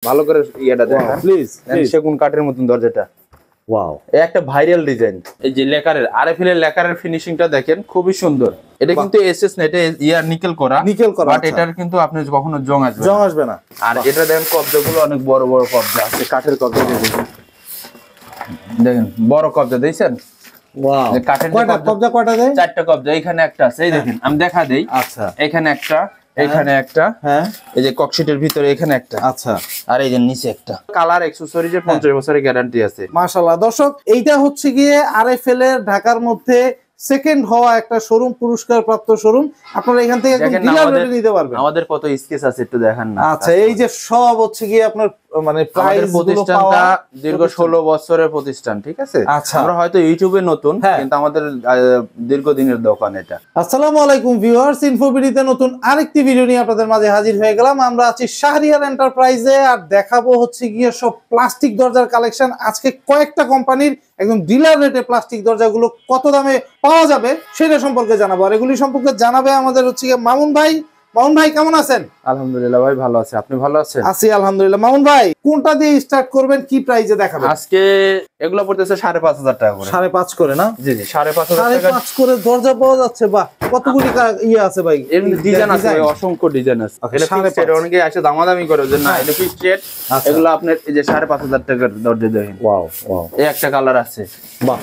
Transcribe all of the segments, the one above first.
ভালো করে ইয়েটা দেখেন প্লিজ। সেগুন কাঠের মতন দরজাটা। ওয়াও, এই একটা ভাইরাল ডিজাইন। এই যে লেকারের আরএফএল এর লেকারের ফিনিশিংটা দেখেন, খুবই সুন্দর। এটা কিন্তু এসএস না, এটা ইয়ার নিকেল করা, বাট এটার কিন্তু আপনি কখনো জং আসবে না। আর এটা দেখেন কবজাগুলো অনেক বড় বড় কবজা আছে, কাঠের কবজা দেখেন, বড় কবজা দিয়েছেন। ওয়াও, কাঠের কবজা কয়টা দেয়? 4টা কবজা। এখানে একটা আছে, এই দেখেন আমি দেখা দেই। আচ্ছা, এখানে একটা, এখানে একটা, হ্যাঁ, এই যে ককশিটের ভিতরে এখানে একটা, আচ্ছা, আর এই যে নিচে একটা। কালার অ্যাকসেসরিজের 50 বছরের গ্যারান্টি আছে। মাশাআল্লাহ। দর্শক, এইটা হচ্ছে গিয়ে আরএফএল এর ঢাকার মধ্যে সেকেন্ড হওয়া একটা শোরুম, পুরস্কার প্রাপ্ত শোরুম। আপনারা এখান থেকে একদম ডিলার রেটে নিতে পারবেন। আমাদের কত স্কেচ আছে একটু দেখান না। আচ্ছা, এই যে সব হচ্ছে গিয়ে আপনার মানে প্রাইস প্রতিষ্ঠানটা দীর্ঘ 16 বছরের প্রতিষ্ঠান, ঠিক আছে। আমরা হয়তো ইউটিউবে নতুন, কিন্তু আমাদের দীর্ঘদিনের দোকান এটা। আসসালামু আলাইকুম ভিউয়ার্স, ইনফোবিডিতে নতুন আরেকটি ভিডিও নিয়ে আপনাদের মাঝে হাজির হয়ে গেলাম। আমরা আছি শাহরিয়ার এন্টারপ্রাইজে, আর দেখাবো হচ্ছে গিয়ে সব প্লাস্টিক দরজার কালেকশন। আজকে কয়েকটা কোম্পানির একদম ডিলার রেটে প্লাস্টিক দরজাগুলো কত দামে পাওয়া যাবে সেটা সম্পর্কে জানাবো। আর এগুলি সম্পর্কে জানাবে আমাদের হচ্ছে গিয়ে মামুন ভাই। মামুন ভাই কেমন আছেন? আলহামদুলিল্লাহ ভাই, ভালো আছে। আপনি ভালো আছেন? আছি আলহামদুলিল্লাহ। মামুন ভাই, কোনটা দিয়ে স্টার্ট করবেন, কি প্রাইসে দেখাবেন? আজকে এগুলো পড়তেছে 5,500 টাকা করে। 5.5 করে না? জি জি, 5,500 টাকা 5.5 করে দরজা পাওয়া যাচ্ছে। বাহ, কতগুলি ইয়ে আছে ভাই, এর ডিজাইন আছে, অসংখ্য ডিজাইন আছে। এটা ফিক্সড রেট, অনেকে এসে দামাদামি করে যে না এটা ফিক্সড রেট। এগুলো আপনার এই যে 5,500 টাকার দরজা দেখেন। ওয়াও ওয়াও, এই একটা কালার আছে। বাহ,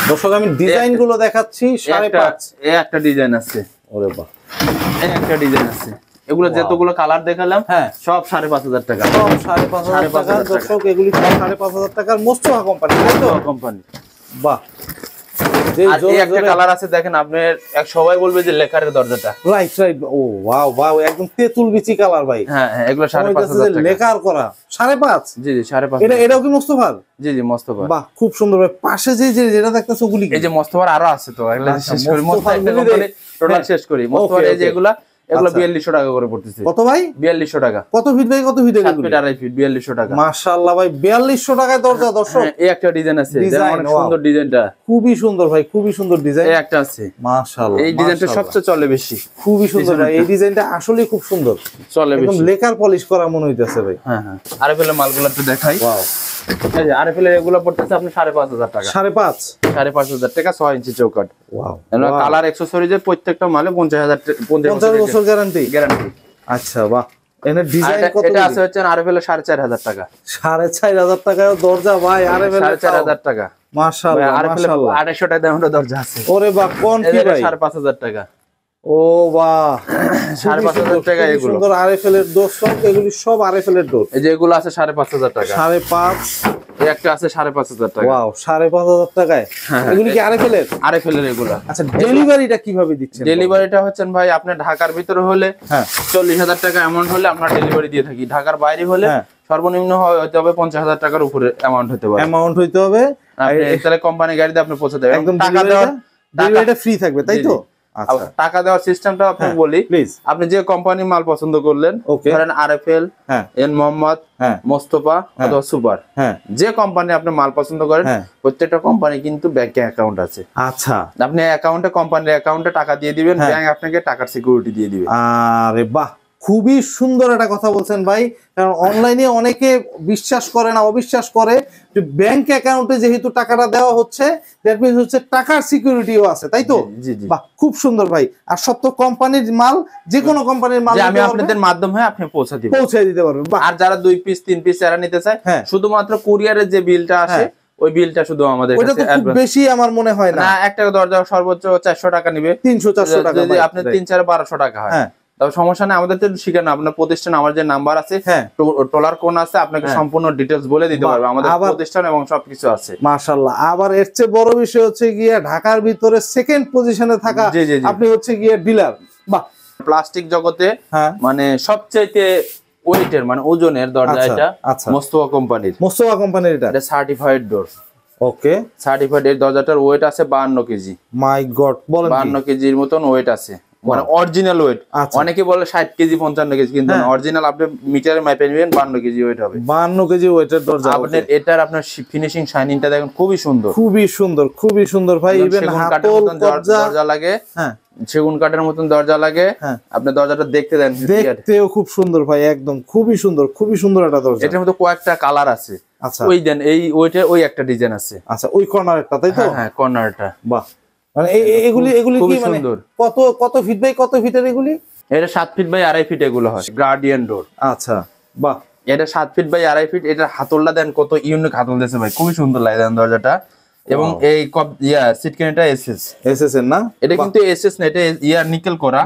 দর্শক আমি ডিজাইন গুলো দেখাচ্ছি। 5.5 এই একটা ডিজাইন আছে। ওরে বাহ, এই একটা ডিজাইন আছে। এগুলো যতগুলো কালার দেখালাম, হ্যাঁ, সব 5,500 টাকা। সব 5.5 টাকা। দর্শক, এগুলি সব 5.5 টাকার মোস্তফা কোম্পানি, তাই তো? কোম্পানি। বাহ, এই একটা কালার আছে দেখেন, আপনার সবাই বলবে যে লেকারের দরজাটা। Right right. Oh wow wow, একদম তেঁতুল বিচি কালার ভাই। হ্যাঁ হ্যাঁ, এগুলো 5,500 টাকা। লেকার করা 5.5। জি জি, 5,500। এটাও কি মোস্তফার? জি জি, মোস্তফা। বাহ, খুব সুন্দর ভাই। পাশে যেটা দেখতেছো ওগুলি এই যে মোস্তফার আরো আছে তো, এগুলা শেষ করি। মোস্তফা একটা কোম্পানি টোটাল শেষ করি। মোস্তফার এই যে এগুলো 4,200 টাকা করে পড়তেছে। কত ভাই? 4,200 টাকা। কত ফিট ভাই? কত ফিট? 7 ফিট 2.5 ফিট, 4,200 টাকা। মাশাআল্লাহ ভাই, 4,200 টাকায় দরজা। দর্শক, এই একটা ডিজাইন আছে, অনেক সুন্দর ডিজাইনটা, খুবই সুন্দর ভাই, খুবই সুন্দর ডিজাইন। এই একটা আছে, মাশাআল্লাহ। এই ডিজাইনটা সবচেয়ে চলে বেশি, খুবই সুন্দর ভাই। এই ডিজাইনটা আসলে খুব সুন্দর, চলে বেশি, একদম লেকার পলিশ করা মনে হইতাছে ভাই। হ্যাঁ হ্যাঁ। আরএফএল এর মালগুলো একটু দেখাই। ওয়াও, এই যে আরএফএল এর এগুলো পড়তেছে আপনি 5,500 টাকা। 5.5 টাকা, 6 ইঞ্চি চৌকাঠ। ওয়াও, কালার অ্যাকসেসরিজের প্রত্যেকটা মালে 50 বছর গ্যারান্টি। আচ্ছা, বাহ। এর ডিজাইন কত? এটা আছে হচ্ছে আরএফএল এর 4,500 টাকা। 4,500 টাকায় দরজা ভাই, আরএফএল 4,500 টাকা। মাশাআল্লাহ, আরএফএল 250 টাকা দামের দরজা আছে। ওরে বাহ, কোন কি ভাই? 5,500 টাকা। ও বাহ, 5,500 টাকা এগুলো। সুন্দর আরএফএল এর ডোর, সব এগুলি সব আরএফএল এর ডোর। এই যে এগুলো আছে 5,500 টাকা। 5.5। এই একটা আছে 5,500 টাকা। ওয়াও, 5.5 টাকায়। এগুলি কি আরএফএল এর? আরএফএল এর এগুলো। আচ্ছা, ডেলিভারিটা কিভাবে দিচ্ছেন? ডেলিভারিটা হচ্ছেন ভাই, আপনি ঢাকার ভিতরে হলে 40,000 টাকা অ্যামাউন্ট হলে আমরা ডেলিভারি দিয়ে থাকি। ঢাকার বাইরে হলে সর্বনিম্ন হতে হবে 50,000 টাকার উপরে অ্যামাউন্ট হতে পারে। অ্যামাউন্ট হইতে হবে। তাহলে কোম্পানি গাড়িতে আপনি পৌঁছে দেবেন। একদম টাকা দেওয়ার, ডেলিভারিটা ফ্রি থাকবে, তাই তো? আচ্ছা, টাকা দেওয়ার সিস্টেমটা আপনি বলি প্লিজ। আপনি যে কোম্পানির মাল পছন্দ করলেন, ধরেন আরএফএল, এন মোহাম্মদ, মোস্তফা অথবা সুপার, যে কোম্পানি আপনি মাল পছন্দ করেন, প্রত্যেকটা কোম্পানি কিন্তু ব্যাংকে অ্যাকাউন্ট আছে। আচ্ছা, আপনি অ্যাকাউন্টে, কোম্পানির অ্যাকাউন্টে টাকা দিয়ে দিবেন, ব্যাংক আপনাকে টাকার সিকিউরিটি দিয়ে দিবে। আরে বাহ, খুবই সুন্দর একটা কথা বলছেন ভাই। কারণ অনলাইনে অনেকে বিশ্বাস করে না, অবিশ্বাস করে যে ব্যাংক অ্যাকাউন্টে যেহেতু টাকাটা দেওয়া হচ্ছে, দ্যাট মিন্স হচ্ছে টাকার সিকিউরিটিও আছে, তাই তো? বাহ, খুব সুন্দর ভাই। আর সব তো কোম্পানির মাল, যে কোনো কোম্পানির মাল আমি আপনাদের মাধ্যমে আপনি পৌঁছে দিতে পারবেন। আর যারা 2 পিস 3 পিস যারা নিতে চায়, শুধুমাত্র কুরিয়ারের যে বিলটা আসে, ওই বিলটা শুধু আমাদের কাছে খুব বেশি আমার মনে হয় না। একটা দরজা সর্বোচ্চ 400 টাকা নিবে, 300-400 টাকা। যদি আপনি 3-4 1200 টাকা হয়, তবে সমস্যা নেই। আমাদের তো শিখানো, আপনার প্রতিষ্ঠান, আমার যে নাম্বার আছে, টোলার কোন আছে, আপনাকে সম্পূর্ণ ডিটেইলস বলে দিতে পারবে। আমাদের প্রতিষ্ঠান এবং সবকিছু আছে। মাশাআল্লাহ। আবার এর চেয়ে বড় বিষয় হচ্ছে গিয়ে ঢাকার ভিতরে সেকেন্ড পজিশনে থাকা, আপনি হচ্ছে গিয়ে ডিলার। বাহ, প্লাস্টিক জগতে মানে সবচাইতে ওয়েটের, মানে ওজনের দরজা এটা মোস্তফা কোম্পানির। মোস্তফা কোম্পানির এটা সার্টিফাইড ডোর। ওকে, সার্টিফাইড। এর দরজাটার ওয়েট আছে 52 কেজি। মাই গড, বলেন 52 কেজির মতন ওয়েট আছে। মানে অরিজিনাল ওয়েট। অনেকে বলে 60 কেজি 55 কেজি, কিন্তু অরিজিনাল আপনি মিটারে মাপে নেবেন 52 কেজি ওয়েট হবে। 52 কেজি ওয়েটের দরজা। আপনার এটার আপনার ফিনিশিং শাইনিংটা দেখেন খুবই সুন্দর, খুবই সুন্দর, খুবই সুন্দর ভাই। ইভেন হাতল দরজা লাগে, হ্যাঁ সেগুন কাঠের মতন দরজা লাগে। আপনি দরজাটা দেখতে দেন, দেখতেও খুব সুন্দর ভাই, একদম খুবই সুন্দর, খুবই সুন্দর একটা দরজা। এটার মধ্যে কয়েকটা কালার আছে। আচ্ছা ওই দেন এই ওইটা ওই একটা ডিজাইন আছে। আচ্ছা ওই কর্নারটা তাই তো? হ্যাঁ কর্নারটা। বাহ, মানে এগুলি কি মানে কত কত ফিট বাই কত ফিটের এগুলি? এটা 7 ফিট বাই 2.5 ফিট এগুলো হয়, গার্ডিয়ান ডোর। আচ্ছা বাহ, এটা 7 ফিট বাই 2.5 ফিট। এটা হাতলটা দেন কত ইউনিক হাতল দিয়েছে ভাই, খুবই সুন্দর লাগে দেন দরজাটা। এবং এই সিটকেনটা এসএস এর না, এটা কিন্তু এসএস না, এটা নিকেল করা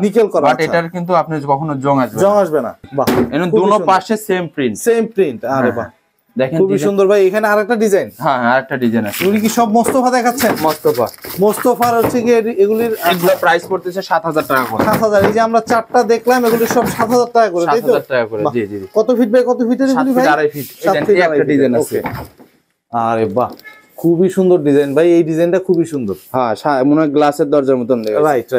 বাট এটার কিন্তু আপনি কখনো জং আসবে না। বাহ, এর দুনো পাশে সেম প্রিন্ট। আরে বাহ, দেখেন খুবই সুন্দর ভাই। এখানে আরেকটা ডিজাইন। হ্যাঁ আরেকটা ডিজাইন আছে। এগুলি কি সব মোস্তফা দেখাচ্ছেন? মোস্তফার হচ্ছে কি এগুলির এগুলো প্রাইস পড়তেছে 7000 টাকা করে। 7000। এই যে আমরা চারটা দেখলাম এগুলি সব 7000 টাকা করে, তাই তো? 7000 টাকা করে। জি জি। কত ফিট বাই কত ফিটের এগুলি ভাই? 2.5 ফিট। এটা একটা ডিজাইন আছে। আরে বাহ, খুবই সুন্দর ডিজাইন ভাই। এই ডিজাইনটা খুবই সুন্দর। হ্যাঁ মনে হয় গ্লাসের দরজার মতন লাগে। রাইট।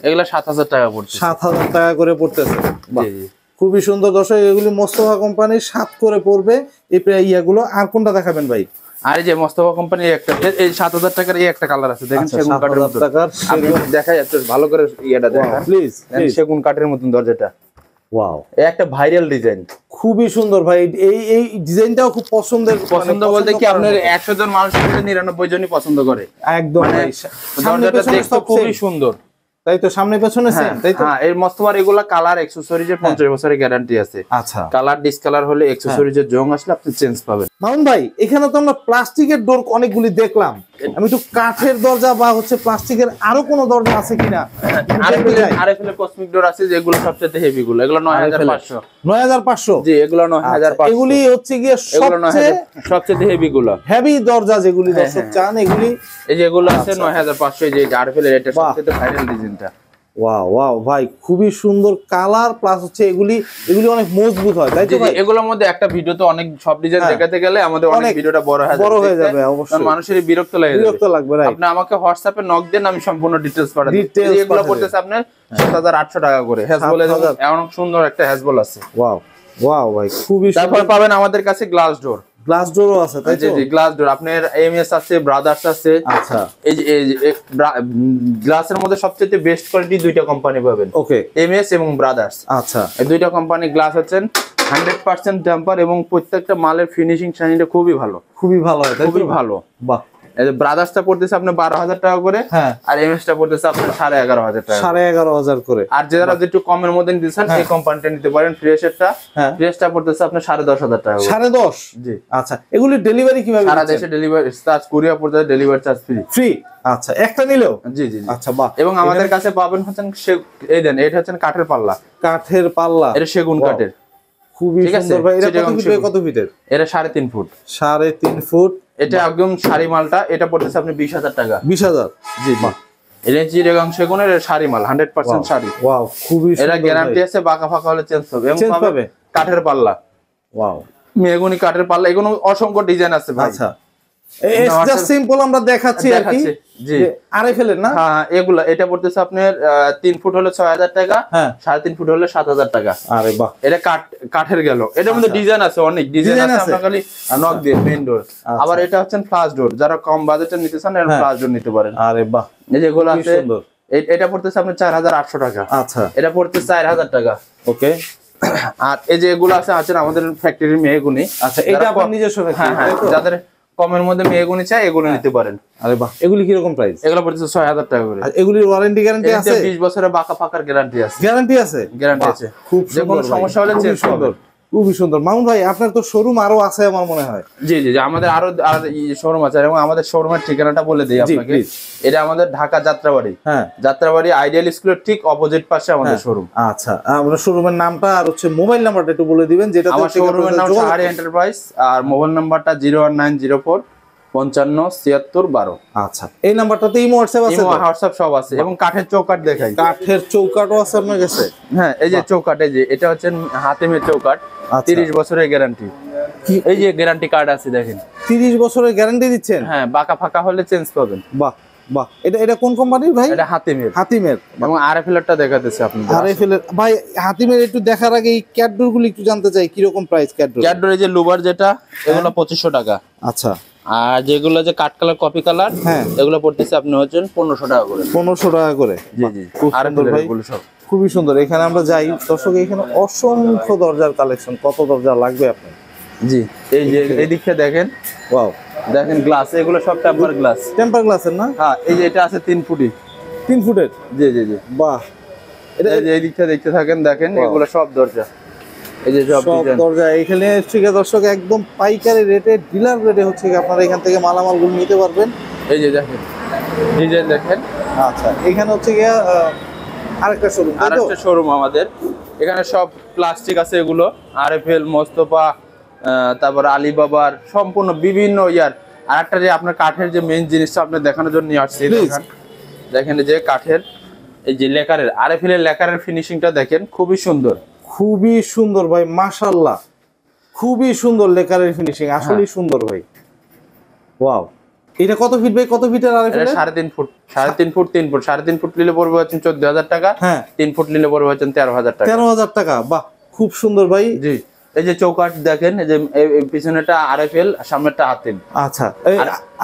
এগুলা 7000 টাকা পড়ছে। 7000 টাকা করে পড়তেছে। জি জি, খুবই সুন্দর দর্শক। এগুলি মোস্তফা কোম্পানির 7 করে পড়বে এই ইয়াগুলো। আর কোনটা দেখাবেন ভাই? আর এই যে মোস্তফা কোম্পানির একটা এই 7000 টাকার এই একটা কালার আছে, দেখেন সেগুন কাঠের মতন। আমি দেখাই একটু ভালো করে ইয়েটা দেখান প্লিজ। সেগুন কাঠের মতন দরজাটা। ওয়াও, একটা ভাইরাল ডিজাইন, খুবই সুন্দর ভাই। এই ডিজাইনটাও খুব পছন্দ বলতে কি আপনার 100 জন মানুষের মধ্যে 99 জনই পছন্দ করে। একদম, দরজাটা দেখতে খুবই সুন্দর, তাই তো? সামনে পেছনে সেম, তাই তো? হ্যাঁ, এই মোস্তফার এগুলা কালার অ্যাকসেসরিজ এর 50 বছরের গ্যারান্টি আছে। আচ্ছা, কালার ডিসকালার হলে অ্যাকসেসরিজ এর জং আসলে আপনি চেঞ্জ পাবেন। মামুন ভাই, এখানে তো আমরা প্লাস্টিকের ডোর অনেকগুলি দেখলাম, আমি একটু কাঠের দরজা বা হচ্ছে প্লাস্টিকের আরো কোনো দরজা আছে কিনা? আরএফএল এর কসমিক ডোর আছে, যেগুলো সবচেয়ে হেভি গুলো, এগুলো 9500। 9500? জি, এগুলো 9500। এগুলি হচ্ছে গিয়ে সবচেয়ে হেভি গুলো, হেভি দরজা যেগুলি দর্শক চান এগুলি। এই যেগুলো আছে 9500, এই যে আরএফএল এর এটা সবচেয়ে ভাইরাল ডিজাইনটা। ওয়াও ভাই, খুবই সুন্দর কালার, প্লাস হচ্ছে এগুলি অনেক মজবুত হয়, তাই তো ভাই? এগুলোর মধ্যে একটা ভিডিওতে অনেক সব ডিজাইন দেখাতে গেলে আমাদের অনেক ভিডিওটা বড় হয়ে যাবে অবশ্যই, মানুষের বিরক্ত লাগবে। আপনি আমাকে হোয়াটসঅ্যাপে নক দেন, আমি সম্পূর্ণ ডিটেইলস পাঠাই দিই। এগুলো পড়তেছে আপনার 7800 টাকা করে। হ্যাজবল এর এমন সুন্দর একটা হ্যাজবল আছে। ওয়াও ভাই, খুবই সুন্দর। তারপর পাবেন আমাদের কাছে গ্লাস ডোরও আছে, তাই তো? জি, গ্লাস ডোর আপনার এমএস আছে, ব্রাদার্স আছে। আচ্ছা, এই যে গ্লাসের মধ্যে সবচেয়ে বেস্ট কোয়ালিটি দুইটা কোম্পানি পাবেন, ওকে, এমএস এবং ব্রাদার্স। আচ্ছা, এই দুইটা কোম্পানি গ্লাস হচ্ছেন 100% টেম্পার, এবং প্রত্যেকটা মালের ফিনিশিং শাইনিংটা খুবই ভালো হয়, খুবই ভালো। বাহ, এই যে ব্রাদার্সটা পড়তেছে আপনার 12000 টাকা করে, আর এমএসটা পড়তেছে আপনার 11500 টাকা, 11500 করে। আর যারা একটু কমের মধ্যে দিচ্ছেন এই কোম্পানিটা নিতে পারেন। ফ্রেশটা পড়তেছে আপনার 10500 টাকা। 10.5? জি। আচ্ছা, এগুলি ডেলিভারি কিভাবে? সারা দেশে ডেলিভারি চার্জ, কুরিয়ার পড়তেছে, ডেলিভারি চার্জ ফ্রি। আচ্ছা, একটা নিলেও? জি। আচ্ছা, বাহ। এবং আমাদের কাছে পাবেন হচ্ছেন এই দেন, এটা হচ্ছেন কাঠের পাল্লা। এটা সেগুন কাঠের, খুবই সুন্দর ভাই। এটা কত ফিটের? এটা 3.5 ফুট। 3.5 ফুট। এটা একদম সারি মালটা, এটা পড়তেছে আপনি 20000 টাকা। 20000? জি, বাহ। এটা চিটাগাং সেগুনের সারি মাল, 100% সারি। ওয়াও, খুবই সুন্দর। এটা গ্যারান্টি আছে, বাঁকা ফাঁকা হলে চেঞ্জ হবে। এবং পাবে কাঠের পাল্লা। ওয়াও, মেহগনি কাঠের পাল্লা। এগুলো অসংখ্য ডিজাইন আছে ভাই। আচ্ছা, জাস্ট সিম্পল আমরা দেখাচ্ছি আর কি। জি, আরএফএল এর না? হ্যাঁ, এগুলা এটা পড়তেছে আপনার 3 ফুট হলে 6000 টাকা, 3.5 ফুট হলে 7000 টাকা। আরে বাহ, এটা কাঠের গেল। এটার মধ্যে ডিজাইন আছে, অনেক ডিজাইন আছে, আপনারা খালি নক দিয়ে মেইন ডোর। আবার এটা হচ্ছেন ফ্লাশ ডোর, যারা কম বাজেটে নিতে চান এর ফ্লাশ ডোর নিতে পারেন। আরে বাহ, এই যেগুলো আছে এটা পড়তেছে আপনার 4800 টাকা। আচ্ছা, এটা পড়তেছে 4000 টাকা। ওকে। আর এই যে এগুলো আছে আমাদের ফ্যাক্টরির মেহগনি। আচ্ছা, এটা আপনার নিজস্ব ফ্যাক্টরি? হ্যাঁ, যাদের কমের মধ্যে মেহগনি চাই এগুলো নিতে পারেন। আরে বাহ, এগুলি কি রকম প্রাইস? এগুলো পড়তেছে 6000 টাকা করে। আর এগুলির ওয়ারেন্টি গ্যারান্টি আছে? 20 বছরের বাঁকা ফাঁকার গ্যারান্টি আছে। গ্যারান্টি আছে? গ্যারান্টি আছে। খুব যে কোনো সমস্যা হলে চেঞ্জ সুন্দর, খুবই সুন্দর। মামুন ভাই, আপনার তো শোরুম আরো আছে আমার মনে হয়? জি, আমাদের আরো শোরুম আছে, এবং আমাদের শোরুমের ঠিকানাটা বলে দিই আপনাকে। এটা আমাদের ঢাকা যাত্রাবাড়ি। যাত্রাবাড়ি আইডিয়াল স্কুলের ঠিক অপোজিট পাশে আমাদের শোরুম। আচ্ছা, আমরা শোরুমের নামটা আর হচ্ছে মোবাইল নাম্বারটা একটু বলে দিবেন। যেটা আমার শোরুমের নাম শাহরি এন্টারপ্রাইজ, আর মোবাইল নাম্বারটা 01904 55 76 12। আচ্ছা, এই নাম্বারটাতে ইমো হোয়াটসঅ্যাপ আছে? ইমো হোয়াটসঅ্যাপ সব আছে। এবং কাঠের চৌকাঠ দেখাই। কাঠের চৌকাঠও আছে আপনার কাছে? হ্যাঁ, এই যে চৌকাঠ, এই যে এটা হচ্ছে হাতেমের চৌকাঠ, 30 বছরের গ্যারান্টি। এই যে গ্যারান্টি কার্ড আছে দেখেন, 30 বছরের গ্যারান্টি দিচ্ছেন? হ্যাঁ, বাঁকা ফাঁকা হলে চেঞ্জ পাবেন। বাহ, বাহ, এটা কোন কোম্পানির ভাই? এটা হাতিমের। হাতিমের। এবং আরএফএলটা দেখাতেছি আপনাদের। আরএফএল ভাই, হাতিমের একটু দেখার আগে এই ক্যাডডোর গুলো একটু জানতে চাই কি রকম প্রাইস ক্যাডডোর? ক্যাডডোর এই যে লুবার যেটা, এগুলো 2500 টাকা। আচ্ছা। আর যেগুলো যে কাট কালার কপি কালার, হ্যাঁ, এগুলো পড়তেছে আপনি হচ্ছেন 1500 টাকা করে। 1500 টাকা করে। জি জি। আরএফএল এগুলো সব খুবই সুন্দর। এখানে আমরা যাই দর্শক, এখানে অসংখ্য দরজার কালেকশন। কত দরজা লাগবে আপনার? জি, এই যে এই দিকটা দেখেন। ওয়াও, দেখেন গ্লাস, এগুলো সব টেম্পার গ্লাস। টেম্পার গ্লাসের না? হ্যাঁ, এই যে এটা আছে 3 ফুটি। 3 ফুটের? জি জি জি। বাহ, এটা এই যে এই দিকটা দেখতে থাকেন, দেখেন এগুলো সব দরজা। এই যে সব ডিজাইন দরজা এখানে ঠিক আছে দর্শক, একদম পাইকারি রেটে, ডিলার রেটে হচ্ছে কি আপনারা এখান থেকে মালামালগুলো নিতে পারবেন। এই যে দেখেন ডিজাইন দেখেন। আচ্ছা, এখানে হচ্ছে গিয়া আরেকটা শোরুম। আরেকটা শোরুম আমাদের এখানে, সব প্লাস্টিক আছে এগুলো, আরএফএল, মোস্তফা, তারপর আলিবাবার সম্পূর্ণ বিভিন্ন ইয়ার। আর একটা যে আপনার কাঠের যে মেইন জিনিসটা আপনার দেখানোর জন্য নিয়ে আসছি, দেখেন যে কাঠের এই যে লেকারের, আরএফএল এর লেকারের ফিনিশিংটা দেখেন, খুবই সুন্দর। খুবই সুন্দর ভাই, মাশাআল্লাহ, খুবই সুন্দর লেকারের ফিনিশিং, আসলেই সুন্দর ভাই। ওয়াও, এটা কত ফিট ভাই? কত ফিটের আরএফএল? এটা 3.5 ফুট। 3.5 foot 3 foot. 3.5 ফুট নিলে পড়বে হচ্ছে 14000 টাকা। হ্যাঁ, 3 ফুট নিলে পড়বে হচ্ছে 13000 টাকা। 13000 টাকা। বাহ, খুব সুন্দর ভাই। জি, এই যে চৌকাঠ দেখেন, এই যে পিছনেটা আরএফএল, সামনেটা হাতিম। আচ্ছা,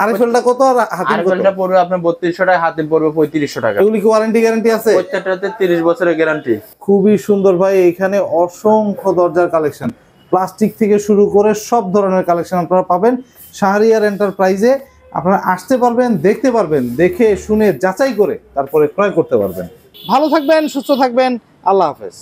আরএফএলটা কত আর হাতিম কত? আরএফএলটা পড়বে আপনার 3200 টাকা, হাতিম পড়বে 3500 টাকা। এগুলি কি ওয়ারেন্টি গ্যারান্টি আছে? প্রত্যেকটাতে 30 বছরের গ্যারান্টি। খুবই সুন্দর ভাই, এখানে অসংখ্য দরজার কালেকশন, প্লাস্টিক থেকে শুরু করে সব ধরনের কালেকশন আপনারা পাবেন শাহরিয়ার এন্টারপ্রাইজে। আপনারা আসতে পারবেন, দেখতে পারবেন, দেখে শুনে যাচাই করে তারপরে ক্রয় করতে পারবেন। ভালো থাকবেন, সুস্থ থাকবেন, আল্লাহ হাফেজ।